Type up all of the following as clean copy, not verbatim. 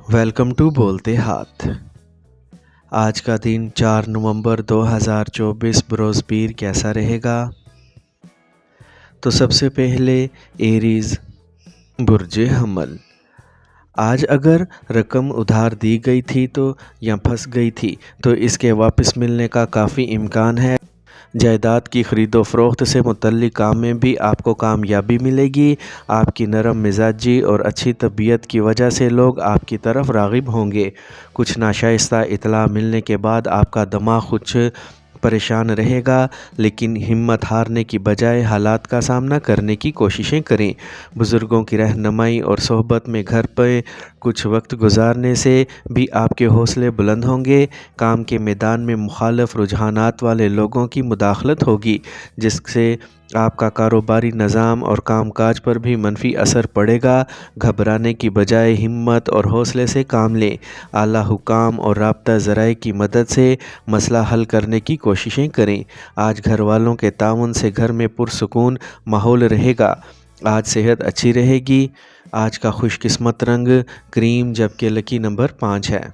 Welcome to बोलते हाथ। आज का दिन 4 नवंबर 2024 बरोज़ पीर कैसा रहेगा? तो सबसे पहले एरीज़ बुर्ज हमल। आज अगर रकम उधार दी गई थी तो या फंस गई थी तो इसके वापस मिलने का काफ़ी इम्कान है। जायदाद की ख़रीदो फ़रोख्त से मुतल्लिक़ काम में भी आपको कामयाबी मिलेगी। आपकी नरम मिजाजी और अच्छी तबीयत की वजह से लोग आपकी तरफ राग़िब होंगे। कुछ नाशाइस्ता इत्तला मिलने के बाद आपका दिमाग कुछ परेशान रहेगा, लेकिन हिम्मत हारने की बजाय हालात का सामना करने की कोशिशें करें। बुज़ुर्गों की रहनुमाई और सोहबत में घर पर कुछ वक्त गुजारने से भी आपके हौसले बुलंद होंगे। काम के मैदान में मुखालिफ रुझानात वाले लोगों की मुदाखलत होगी, जिससे आपका कारोबारी निज़ाम और कामकाज पर भी मनफी असर पड़ेगा। घबराने की बजाय हिम्मत और हौसले से काम लें। आला हुकाम और राब्ता ज़राए की मदद से मसला हल करने की कोशिशें करें। आज घर वालों के ताउन से घर में पुरसुकून माहौल रहेगा। आज सेहत अच्छी रहेगी। आज का खुशकिस्मत रंग क्रीम, जबकि लकी नंबर 5 है।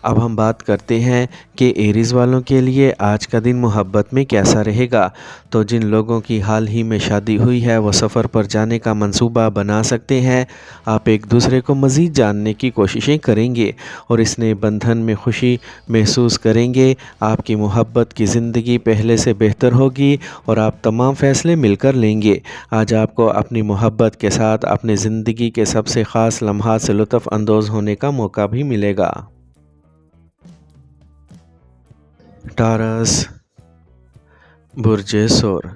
अब हम बात करते हैं कि एरीज़ वालों के लिए आज का दिन मोहब्बत में कैसा रहेगा। तो जिन लोगों की हाल ही में शादी हुई है वो सफ़र पर जाने का मंसूबा बना सकते हैं। आप एक दूसरे को मज़ीद जानने की कोशिशें करेंगे और इस नए बंधन में खुशी महसूस करेंगे। आपकी मोहब्बत की ज़िंदगी पहले से बेहतर होगी और आप तमाम फ़ैसले मिलकर लेंगे। आज आपको अपनी मोहब्बत के साथ अपनी ज़िंदगी के सबसे ख़ास लम्हात से लुत्फ़ अंदोज़ होने का मौका भी मिलेगा। टारस बुर्ज सोर।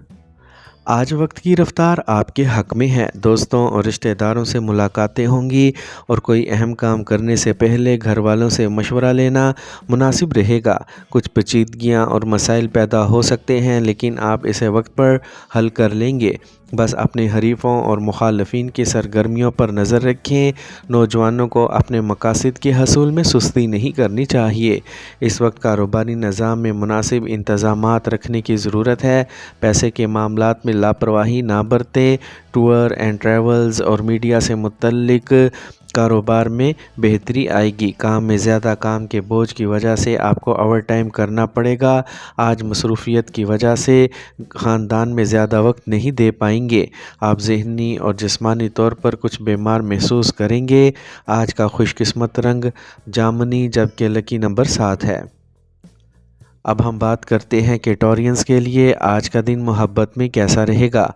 आज वक्त की रफ्तार आपके हक़ में है। दोस्तों और रिश्तेदारों से मुलाकातें होंगी और कोई अहम काम करने से पहले घर वालों से मशवरा लेना मुनासिब रहेगा। कुछ पेचीदगियाँ और मसाइल पैदा हो सकते हैं, लेकिन आप इसे वक्त पर हल कर लेंगे। बस अपने हरीफ़ों और मुखालफिन की सरगर्मियों पर नज़र रखें। नौजवानों को अपने मकासद के हसूल में सुस्ती नहीं करनी चाहिए। इस वक्त कारोबारी निज़ाम में मुनासिब इंतज़ामात रखने की ज़रूरत है। पैसे के मामलात में लापरवाही ना बरतें। टूर एंड ट्रैवल्स और मीडिया से मुतल्लिक कारोबार में बेहतरी आएगी। काम में ज़्यादा काम के बोझ की वजह से आपको ओवर टाइम करना पड़ेगा। आज मसरूफ़ियत की वजह से ख़ानदान में ज़्यादा वक्त नहीं दे पाएंगे। आप ज़हनी और जिस्मानी तौर पर कुछ बीमार महसूस करेंगे। आज का खुशकिस्मत रंग जामुनी, जबकि लकी नंबर 7 है। अब हम बात करते हैं कि टॉरियंस के लिए आज का दिन मोहब्बत में कैसा रहेगा।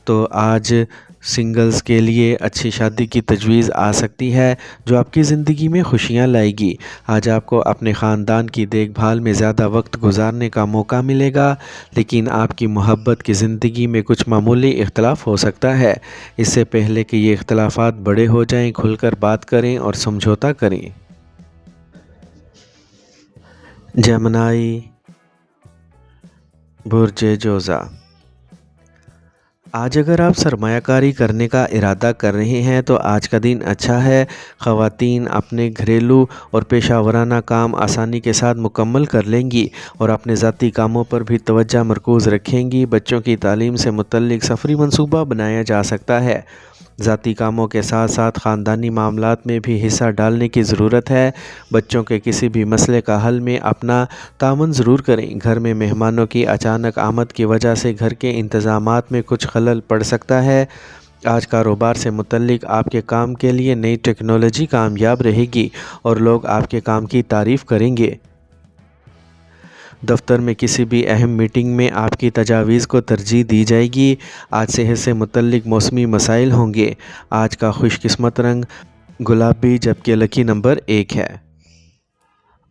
तो आज सिंगल्स के लिए अच्छी शादी की तजवीज़ आ सकती है, जो आपकी ज़िंदगी में खुशियाँ लाएगी। आज आपको अपने ख़ानदान की देखभाल में ज़्यादा वक्त गुजारने का मौका मिलेगा, लेकिन आपकी मोहब्बत की ज़िंदगी में कुछ मामूली इख्तलाफ हो सकता है। इससे पहले कि ये इख्तलाफात बड़े हो जाएं, खुलकर बात करें और समझौता करें। जेमिनी बुर्ज जोज़ा। आज अगर आप सरमायाकारी करने का इरादा कर रहे हैं तो आज का दिन अच्छा है। ख़वातीन अपने घरेलू और पेशावराना काम आसानी के साथ मुकम्मल कर लेंगी और अपने ज़ाती कामों पर भी तवज्जो मरकूज़ रखेंगी। बच्चों की तालीम से मुतल्लिक़ सफ़री मनसूबा बनाया जा सकता है। ज़ाती कामों के साथ साथ ख़ानदानी मामलात में भी हिस्सा डालने की ज़रूरत है। बच्चों के किसी भी मसले का हल में अपना तामन ज़रूर करें। घर में मेहमानों की अचानक आमद की वजह से घर के इंतज़ामात में कुछ खलल पड़ सकता है। आज कारोबार से मुतल्लिक़ आपके काम के लिए नई टेक्नोलॉजी कामयाब रहेगी और लोग आपके काम की तारीफ़ करेंगे। दफ्तर में किसी भी अहम मीटिंग में आपकी तजावीज़ को तरजीह दी जाएगी। आज सेहत से मुतल्लिक़ मौसमी मसाइल होंगे। आज का खुशकिस्मत रंग गुलाबी, जबकि लकी नंबर 1 है।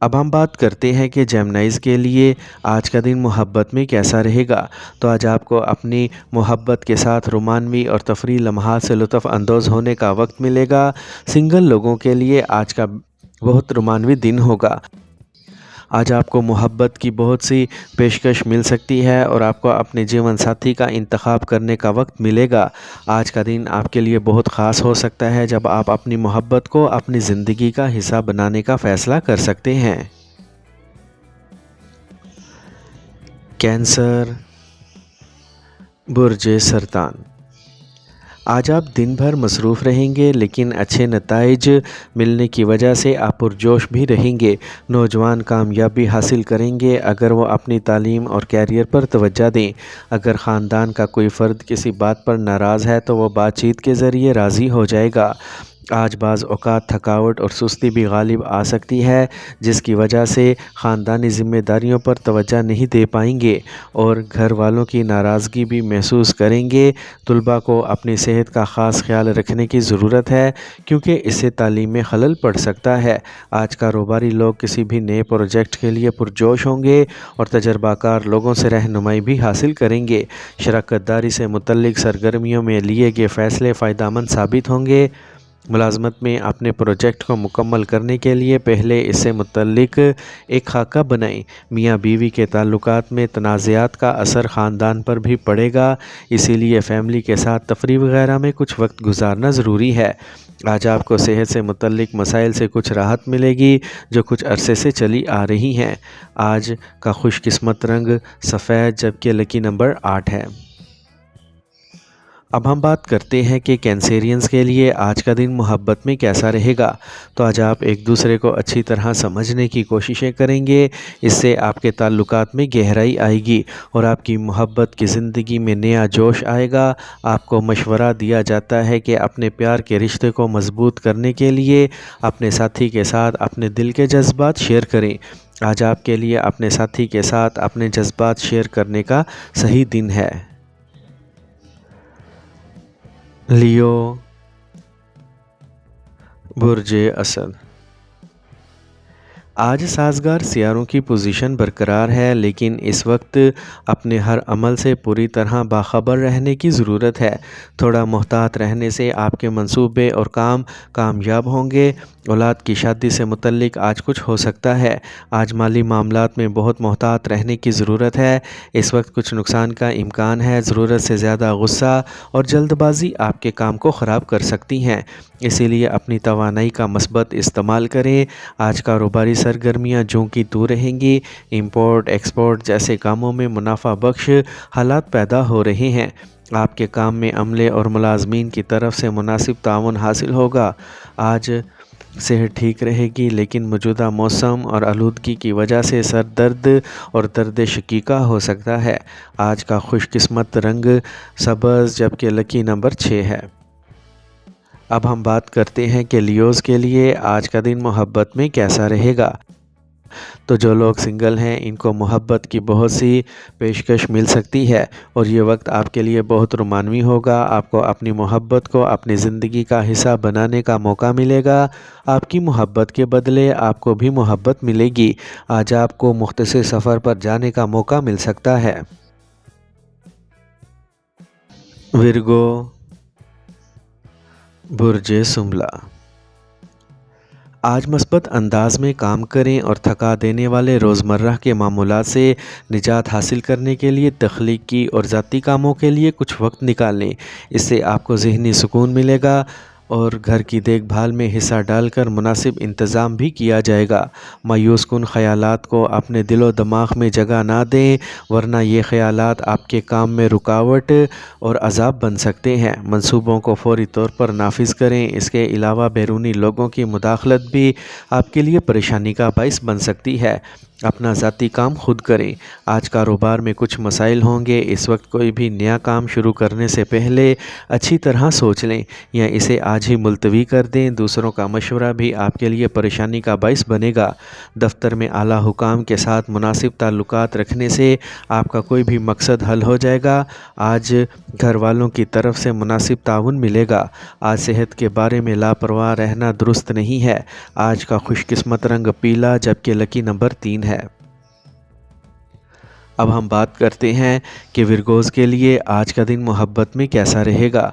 अब हम बात करते हैं कि जेमिनीज़ के लिए आज का दिन मोहब्बत में कैसा रहेगा। तो आज आपको अपनी मोहब्बत के साथ रोमानवी और तफरी लम्हात से लुत्फ़ अंदोज़ होने का वक्त मिलेगा। सिंगल लोगों के लिए आज का बहुत रोमानवी दिन होगा। आज आपको मोहब्बत की बहुत सी पेशकश मिल सकती है और आपको अपने जीवन साथी का इंतखाब करने का वक्त मिलेगा। आज का दिन आपके लिए बहुत ख़ास हो सकता है, जब आप अपनी मोहब्बत को अपनी ज़िंदगी का हिस्सा बनाने का फ़ैसला कर सकते हैं। कैंसर बुर्ज सरतान। آج آپ دن بھر مصروف رہیں گے لیکن اچھے نتائج ملنے کی وجہ سے آپ پرجوش بھی رہیں گے۔ نوجوان کامیابی حاصل کریں گے اگر وہ اپنی تعلیم اور کیریئر پر توجہ دیں۔ اگر خاندان کا کوئی فرد کسی بات پر ناراض ہے تو وہ بات چیت کے ذریعے راضی ہو جائے گا۔ آج بعض اوقات تھکاوٹ اور سستی بھی غالب آ سکتی ہے جس کی وجہ سے خاندانی ذمہ داریوں پر توجہ نہیں دے پائیں گے اور گھر والوں کی ناراضگی بھی محسوس کریں گے۔ طلباء کو اپنی صحت کا خاص خیال رکھنے کی ضرورت ہے کیونکہ اس سے تعلیم میں خلل پڑ سکتا ہے۔ آج کاروباری لوگ کسی بھی نئے پروجیکٹ کے لیے پرجوش ہوں گے اور تجربہ کار لوگوں سے رہنمائی بھی حاصل کریں گے۔ شراکت داری سے متعلق سرگرمیوں میں لیے گئے فیصلے فائدہ مند ثابت ہوں گے۔ ملازمت میں اپنے پروجیکٹ کو مکمل کرنے کے لیے پہلے اس سے متعلق ایک خاکہ بنائیں۔ میاں بیوی کے تعلقات میں تنازعات کا اثر خاندان پر بھی پڑے گا، اسی لیے فیملی کے ساتھ تفریح وغیرہ میں کچھ وقت گزارنا ضروری ہے۔ آج آپ کو صحت سے متعلق مسائل سے کچھ راحت ملے گی جو کچھ عرصے سے چلی آ رہی ہیں۔ آج کا خوش قسمت رنگ سفید جبکہ لکی نمبر 8 ہے۔ اب ہم بات کرتے ہیں کہ کینسیرینز کے لیے آج کا دن محبت میں کیسا رہے گا۔ تو آج آپ ایک دوسرے کو اچھی طرح سمجھنے کی کوششیں کریں گے، اس سے آپ کے تعلقات میں گہرائی آئے گی اور آپ کی محبت کی زندگی میں نیا جوش آئے گا۔ آپ کو مشورہ دیا جاتا ہے کہ اپنے پیار کے رشتے کو مضبوط کرنے کے لیے اپنے ساتھی کے ساتھ اپنے دل کے جذبات شیئر کریں۔ آج آپ کے لیے اپنے ساتھی کے ساتھ اپنے جذبات شیئر کرنے کا صحیح دن ہے۔ لیو، برج اسد۔ آج سازگار سیاروں کی پوزیشن برقرار ہے لیکن اس وقت اپنے ہر عمل سے پوری طرح باخبر رہنے کی ضرورت ہے۔ تھوڑا محتاط رہنے سے آپ کے منصوبے اور کام کامیاب ہوں گے۔ اولاد کی شادی سے متعلق آج کچھ ہو سکتا ہے۔ آج مالی معاملات میں بہت محتاط رہنے کی ضرورت ہے۔ اس وقت کچھ نقصان کا امکان ہے۔ ضرورت سے زیادہ غصہ اور جلد بازی آپ کے کام کو خراب کر سکتی ہیں، اسی لیے اپنی توانائی کا مثبت استعمال کریں۔ آج کاروباری سرگرمیاں جوں کی توں رہیں گی۔ امپورٹ ایکسپورٹ جیسے کاموں میں منافع بخش حالات پیدا ہو رہے ہیں۔ آپ کے کام میں عملے اور ملازمین کی طرف سے مناسب تعاون حاصل ہوگا۔ آج صحت ٹھیک رہے گی لیکن موجودہ موسم اور آلودگی کی وجہ سے سر درد اور درد شقیقہ ہو سکتا ہے۔ آج کا خوش قسمت رنگ سبز جبکہ لکی نمبر 6 ہے۔ اب ہم بات کرتے ہیں کہ لیوز کے لیے آج کا دن محبت میں کیسا رہے گا۔ تو جو لوگ سنگل ہیں ان کو محبت کی بہت سی پیشکش مل سکتی ہے اور یہ وقت آپ کے لیے بہت رومانوی ہوگا۔ آپ کو اپنی محبت کو اپنی زندگی کا حصہ بنانے کا موقع ملے گا۔ آپ کی محبت کے بدلے آپ کو بھی محبت ملے گی۔ آج آپ کو مختصر سفر پر جانے کا موقع مل سکتا ہے۔ ورگو، برج سنبلہ۔ آج مثبت انداز میں کام کریں اور تھکا دینے والے روزمرہ کے معمولات سے نجات حاصل کرنے کے لیے تخلیقی اور ذاتی کاموں کے لیے کچھ وقت نکالیں۔ اس سے آپ کو ذہنی سکون ملے گا اور گھر کی دیکھ بھال میں حصہ ڈال کر مناسب انتظام بھی کیا جائے گا۔ مایوس کن خیالات کو اپنے دل و دماغ میں جگہ نہ دیں ورنہ یہ خیالات آپ کے کام میں رکاوٹ اور عذاب بن سکتے ہیں۔ منصوبوں کو فوری طور پر نافذ کریں۔ اس کے علاوہ بیرونی لوگوں کی مداخلت بھی آپ کے لیے پریشانی کا باعث بن سکتی ہے۔ اپنا ذاتی کام خود کریں۔ آج کاروبار میں کچھ مسائل ہوں گے۔ اس وقت کوئی بھی نیا کام شروع کرنے سے پہلے اچھی طرح سوچ لیں یا اسے آج ہی ملتوی کر دیں۔ دوسروں کا مشورہ بھی آپ کے لیے پریشانی کا باعث بنے گا۔ دفتر میں اعلیٰ حکام کے ساتھ مناسب تعلقات رکھنے سے آپ کا کوئی بھی مقصد حل ہو جائے گا۔ آج گھر والوں کی طرف سے مناسب تعاون ملے گا۔ آج صحت کے بارے میں لاپرواہ رہنا درست نہیں ہے۔ آج کا خوش قسمت رنگ پیلا جبکہ لکی نمبر 3 ہے۔ اب ہم بات کرتے ہیں کہ ورگوز کے لیے آج کا دن محبت میں کیسا رہے گا۔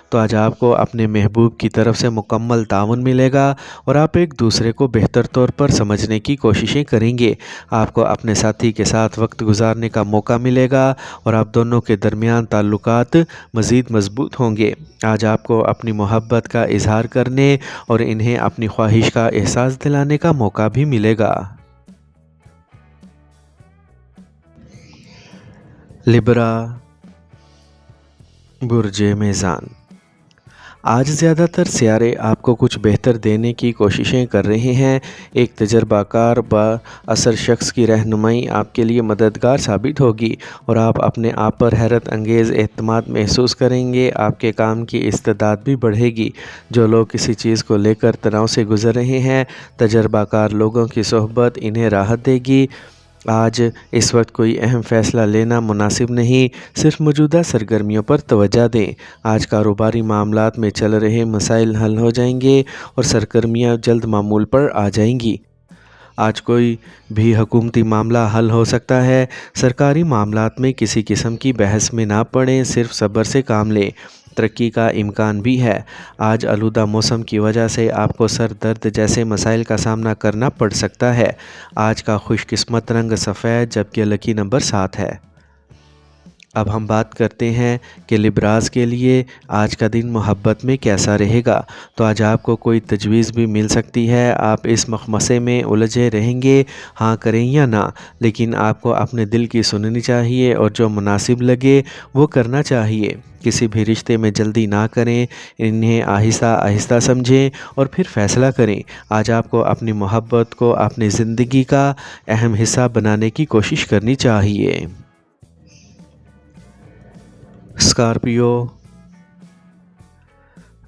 تو آج آپ کو اپنے محبوب کی طرف سے مکمل تعاون ملے گا اور آپ ایک دوسرے کو بہتر طور پر سمجھنے کی کوششیں کریں گے۔ آپ کو اپنے ساتھی کے ساتھ وقت گزارنے کا موقع ملے گا اور آپ دونوں کے درمیان تعلقات مزید مضبوط ہوں گے۔ آج آپ کو اپنی محبت کا اظہار کرنے اور انہیں اپنی خواہش کا احساس دلانے کا موقع بھی ملے گا۔ لبرا، बुर्ज मेज़ान। आज ज़्यादातर सियारे आपको कुछ बेहतर देने की कोशिशें कर रहे हैं। एक तजर्बाकार बाअसर शख्स की रहनुमाई आपके लिए मददगार साबित होगी और आप अपने आप पर हैरत अंगेज़ एतमाद महसूस करेंगे। आपके काम की इस्तेदाद भी बढ़ेगी। जो लोग किसी चीज़ को लेकर तनाव से गुज़र रहे हैं, तजर्बाकार लोगों की सोहबत इन्हें राहत देगी। आज इस वक्त कोई अहम फ़ैसला लेना मुनासिब नहीं, सिर्फ मौजूदा सरगर्मियों पर तवज्जो दें। आज कारोबारी मामलात में चल रहे मसाइल हल हो जाएंगे और सरगर्मियाँ जल्द मामूल पर आ जाएंगी। आज कोई भी हुकूमती मामला हल हो सकता है। सरकारी मामलात में किसी किस्म की बहस में ना पड़ें, सिर्फ सब्र से काम लें। तरक्की का इम्कान भी है। आज आलूदा मौसम की वजह से आपको सर दर्द जैसे मसाइल का सामना करना पड़ सकता है। आज का खुशकिस्मत रंग सफ़ेद जबकि लकी नंबर 7 है। अब हम बात करते हैं कि लिब्रास के लिए आज का दिन मोहब्बत में कैसा रहेगा। तो आज आपको कोई तजवीज़ भी मिल सकती है। आप इस मखमसे में उलझे रहेंगे, हाँ करें या ना, लेकिन आपको अपने दिल की सुननी चाहिए और जो मुनासिब लगे वो करना चाहिए। किसी भी रिश्ते में जल्दी ना करें, इन्हें आहिस्ता आहिस्ता समझें और फिर फ़ैसला करें। आज आपको अपनी मोहब्बत को अपनी ज़िंदगी का अहम हिस्सा बनाने की कोशिश करनी चाहिए। स्कॉर्पियो,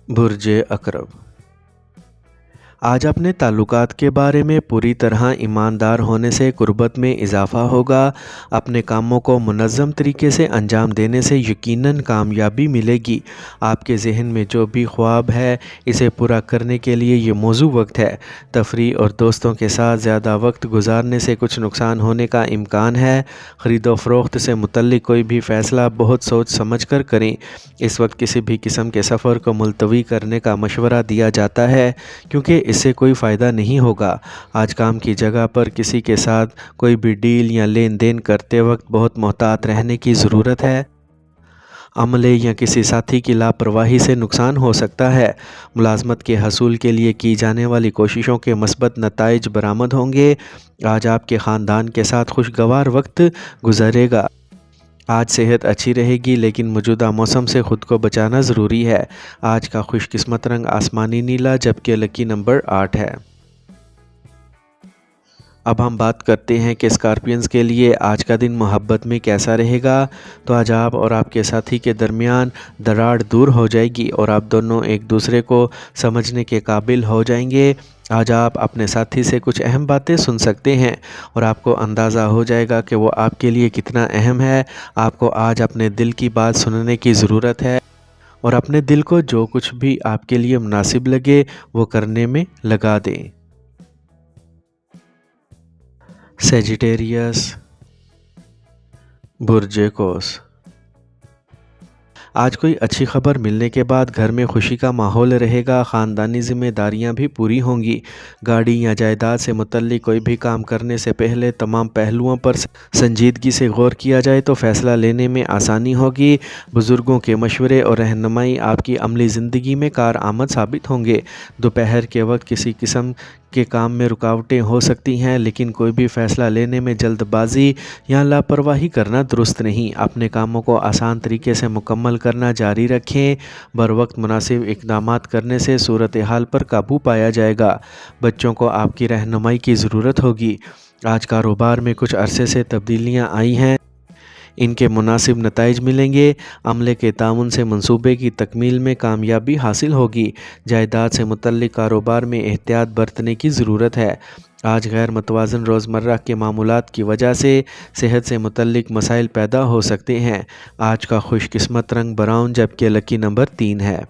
बुर्ज अकरब। आज अपने ताल्लुकात के बारे में पूरी तरह ईमानदार होने से कुर्बत में इजाफ़ा होगा। अपने कामों को मुनज़्ज़म तरीके से अंजाम देने से यकीनन कामयाबी मिलेगी। आपके ज़हन में जो भी ख्वाब है, इसे पूरा करने के लिए ये मौजू वक्त है। तफरीह और दोस्तों के साथ ज़्यादा वक्त गुजारने से कुछ नुकसान होने का इम्कान है। ख़रीदो फ़रोख्त से मुतल्लिक़ कोई भी फ़ैसला बहुत सोच समझ कर करें। इस वक्त किसी भी किस्म के सफ़र को मुलतवी करने का मशवरा दिया जाता है, क्योंकि इससे कोई फ़ायदा नहीं होगा। आज काम की जगह पर किसी के साथ कोई भी डील या लेन देन करते वक्त बहुत मोहतात रहने की ज़रूरत है। अमले या किसी साथी की लापरवाही से नुकसान हो सकता है। मुलाजमत के हसूल के लिए की जाने वाली कोशिशों के मस्बत नताइज बरामद होंगे। आज आपके ख़ानदान के साथ खुशगवार वक्त गुजरेगा। आज सेहत अच्छी रहेगी, लेकिन मौजूदा मौसम से ख़ुद को बचाना ज़रूरी है। आज का खुशकिस्मत रंग आसमानी नीला जबकि लकी नंबर 8 है। अब हम बात करते हैं कि स्कॉर्पियंस के लिए आज का दिन मोहब्बत में कैसा रहेगा। तो आज आप और आपके साथी के दरमियान दरार दूर हो जाएगी और आप दोनों एक दूसरे को समझने के काबिल हो जाएंगे। आज आप अपने साथी से कुछ अहम बातें सुन सकते हैं और आपको अंदाज़ा हो जाएगा कि वो आपके लिए कितना अहम है। आपको आज अपने दिल की बात सुनने की ज़रूरत है और अपने दिल को जो कुछ भी आपके लिए मुनासिब लगे वो करने में लगा दें। सेजिटेरियस, बुर्ज कोस। आज कोई अच्छी खबर मिलने के बाद घर में खुशी का माहौल रहेगा। ख़ानदानी ज़िम्मेदारियां भी पूरी होंगी। गाड़ी या जायदाद से मुतल्लिक़ कोई भी काम करने से पहले तमाम पहलुओं पर संजीदगी से गौर किया जाए तो फ़ैसला लेने में आसानी होगी। बुज़ुर्गों के मशवरे और रहनुमाई आपकी अमली ज़िंदगी में कारआमद साबित होंगे। दोपहर के वक्त किसी किस्म के काम में रुकावटें हो सकती हैं, लेकिन कोई भी फ़ैसला लेने में जल्दबाजी या लापरवाही करना दुरुस्त नहीं। अपने कामों को आसान तरीके से मुकम्मल करना जारी रखें। बर वक्त मुनासिब इक़दामात करने से सूरत हाल पर काबू पाया जाएगा। बच्चों को आपकी रहनुमाई की ज़रूरत होगी। आज कारोबार में कुछ अरसे से तब्दीलियाँ आई हैं, इनके मुनासिब नताइज मिलेंगे। अमले के ताउन से मंसूबे की तकमील में कामयाबी हासिल होगी। जायदाद से मुतल्लिक़ कारोबार में एहतियात बरतने की ज़रूरत है। आज गैर मतवाज़न रोज़मर्रा के मामूलात की वजह से सेहत से मुतल्लिक़ मसाइल पैदा हो सकते हैं। आज का खुशकिस्मत रंग ब्राउन जबकि लकी नंबर 3 है।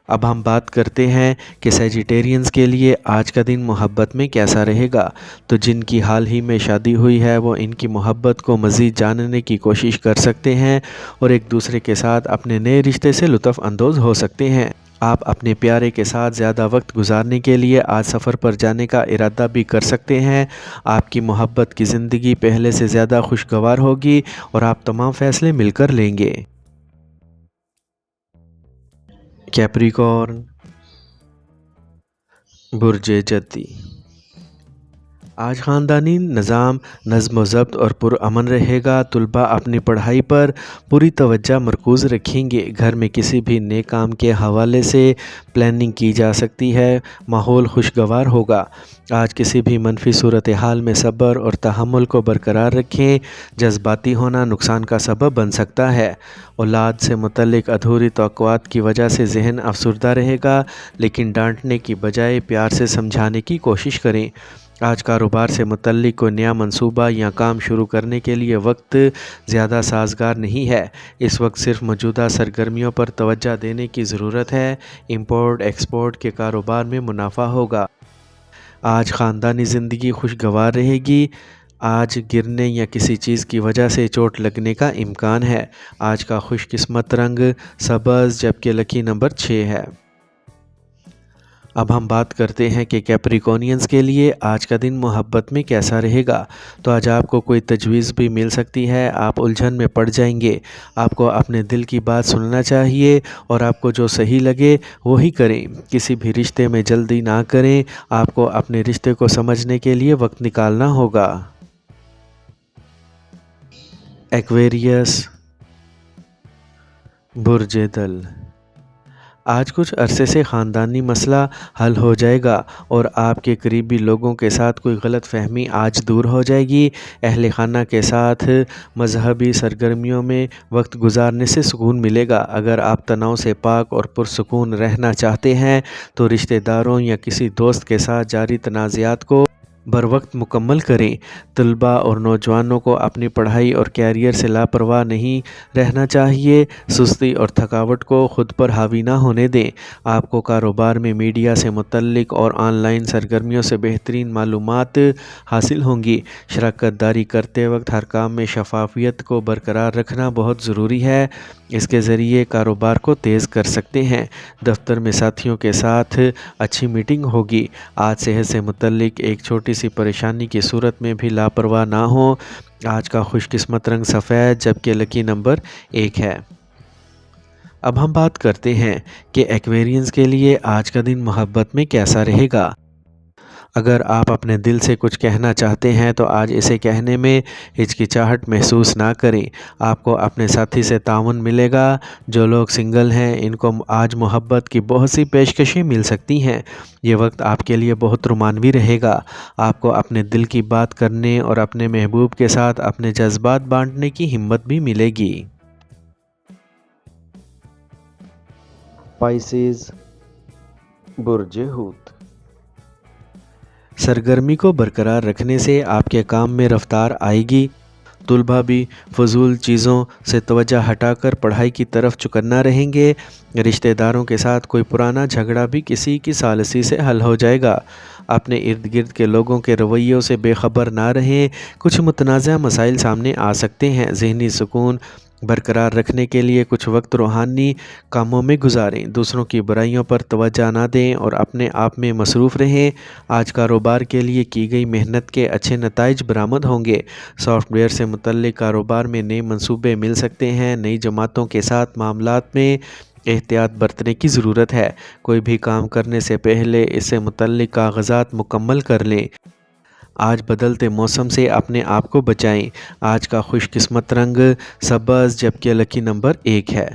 अब हम बात करते हैं कि सेजिटेरियंस के लिए आज का दिन मोहब्बत में कैसा रहेगा। तो जिनकी हाल ही में शादी हुई है वो इनकी मोहब्बत को मज़ीद जानने की कोशिश कर सकते हैं और एक दूसरे के साथ अपने नए रिश्ते से लुत्फ़ अंदोज़ हो सकते हैं। आप अपने प्यारे के साथ ज़्यादा वक्त गुजारने के लिए आज सफ़र पर जाने का इरादा भी कर सकते हैं। आपकी मोहब्बत की ज़िंदगी पहले से ज़्यादा खुशगवार होगी और आप तमाम फ़ैसले मिलकर लेंगे। कैप्रिकॉर्न, बुर्ज जद्दी। آج خاندانی نظام نظم و ضبط اور پرامن رہے گا۔ طلباء اپنی پڑھائی پر پوری توجہ مرکوز رکھیں گے۔ گھر میں کسی بھی نئے کام کے حوالے سے پلاننگ کی جا سکتی ہے۔ ماحول خوشگوار ہوگا۔ آج کسی بھی منفی صورتحال میں صبر اور تحمل کو برقرار رکھیں۔ جذباتی ہونا نقصان کا سبب بن سکتا ہے۔ اولاد سے متعلق ادھوری توقعات کی وجہ سے ذہن افسردہ رہے گا، لیکن ڈانٹنے کی بجائے پیار سے سمجھانے کی کوشش کریں۔ آج کاروبار سے متعلق کوئی نیا منصوبہ یا کام شروع کرنے کے لیے وقت زیادہ سازگار نہیں ہے۔ اس وقت صرف موجودہ سرگرمیوں پر توجہ دینے کی ضرورت ہے۔ امپورٹ ایکسپورٹ کے کاروبار میں منافع ہوگا۔ آج خاندانی زندگی خوشگوار رہے گی۔ آج گرنے یا کسی چیز کی وجہ سے چوٹ لگنے کا امکان ہے۔ آج کا خوش قسمت رنگ سبز جبکہ لکی نمبر 6 ہے۔ اب ہم بات کرتے ہیں کہ کیپریکونینز کے لیے آج کا دن محبت میں کیسا رہے گا۔ تو آج آپ کو کوئی تجویز بھی مل سکتی ہے۔ آپ الجھن میں پڑ جائیں گے۔ آپ کو اپنے دل کی بات سننا چاہیے اور آپ کو جو صحیح لگے وہی کریں۔ کسی بھی رشتے میں جلدی نہ کریں۔ آپ کو اپنے رشتے کو سمجھنے کے لیے وقت نکالنا ہوگا۔ ایکویریس برج دل، آج کچھ عرصے سے خاندانی مسئلہ حل ہو جائے گا اور آپ کے قریبی لوگوں کے ساتھ کوئی غلط فہمی آج دور ہو جائے گی۔ اہل خانہ کے ساتھ مذہبی سرگرمیوں میں وقت گزارنے سے سکون ملے گا۔ اگر آپ تناؤ سے پاک اور پرسکون رہنا چاہتے ہیں تو رشتہ داروں یا کسی دوست کے ساتھ جاری تنازعات کو بروقت مکمل کریں۔ طلباء اور نوجوانوں کو اپنی پڑھائی اور کیریئر سے لاپرواہ نہیں رہنا چاہیے۔ سستی اور تھکاوٹ کو خود پر حاوی نہ ہونے دیں۔ آپ کو کاروبار میں میڈیا سے متعلق اور آن لائن سرگرمیوں سے بہترین معلومات حاصل ہوں گی۔ شراکت داری کرتے وقت ہر کام میں شفافیت کو برقرار رکھنا بہت ضروری ہے۔ اس کے ذریعے کاروبار کو تیز کر سکتے ہیں۔ دفتر میں ساتھیوں کے ساتھ اچھی میٹنگ ہوگی۔ آج صحت سے متعلق ایک چھوٹی سی پریشانی کی صورت میں بھی لاپرواہ نہ ہوں۔ آج کا خوش قسمت رنگ سفید جبکہ لکی نمبر 1 ہے۔ اب ہم بات کرتے ہیں کہ ایکویرینز کے لیے آج کا دن محبت میں کیسا رہے گا۔ اگر آپ اپنے دل سے کچھ کہنا چاہتے ہیں تو آج اسے کہنے میں ہچکچاہٹ محسوس نہ کریں۔ آپ کو اپنے ساتھی سے تعاون ملے گا۔ جو لوگ سنگل ہیں ان کو آج محبت کی بہت سی پیشکشیں مل سکتی ہیں۔ یہ وقت آپ کے لیے بہت رومانوی رہے گا۔ آپ کو اپنے دل کی بات کرنے اور اپنے محبوب کے ساتھ اپنے جذبات بانٹنے کی ہمت بھی ملے گی۔ پائسیز برج حوت، سرگرمی کو برقرار رکھنے سے آپ کے کام میں رفتار آئے گی۔ طلباء بھی فضول چیزوں سے توجہ ہٹا کر پڑھائی کی طرف چکنا رہیں گے۔ رشتہ داروں کے ساتھ کوئی پرانا جھگڑا بھی کسی کی ثالثی سے حل ہو جائے گا۔ اپنے ارد گرد کے لوگوں کے رویوں سے بے خبر نہ رہیں۔ کچھ متنازع مسائل سامنے آ سکتے ہیں۔ ذہنی سکون برقرار رکھنے کے لیے کچھ وقت روحانی کاموں میں گزاریں۔ دوسروں کی برائیوں پر توجہ نہ دیں اور اپنے آپ میں مصروف رہیں۔ آج کاروبار کے لیے کی گئی محنت کے اچھے نتائج برآمد ہوں گے۔ سافٹ ویئر سے متعلق کاروبار میں نئے منصوبے مل سکتے ہیں۔ نئی جماعتوں کے ساتھ معاملات میں احتیاط برتنے کی ضرورت ہے۔ کوئی بھی کام کرنے سے پہلے اس سے متعلق کاغذات مکمل کر لیں۔ آج بدلتے موسم سے اپنے آپ کو بچائیں۔ آج کا خوش قسمت رنگ سبز جبکہ لکی نمبر 1 ہے۔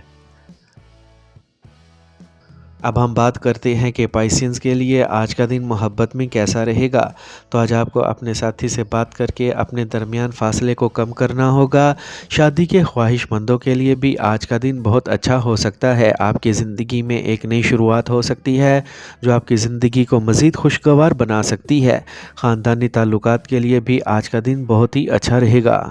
اب ہم بات کرتے ہیں کہ پائسینز کے لیے آج کا دن محبت میں کیسا رہے گا۔ تو آج آپ کو اپنے ساتھی سے بات کر کے اپنے درمیان فاصلے کو کم کرنا ہوگا۔ شادی کے خواہش مندوں کے لیے بھی آج کا دن بہت اچھا ہو سکتا ہے۔ آپ کی زندگی میں ایک نئی شروعات ہو سکتی ہے جو آپ کی زندگی کو مزید خوشگوار بنا سکتی ہے۔ خاندانی تعلقات کے لیے بھی آج کا دن بہت ہی اچھا رہے گا۔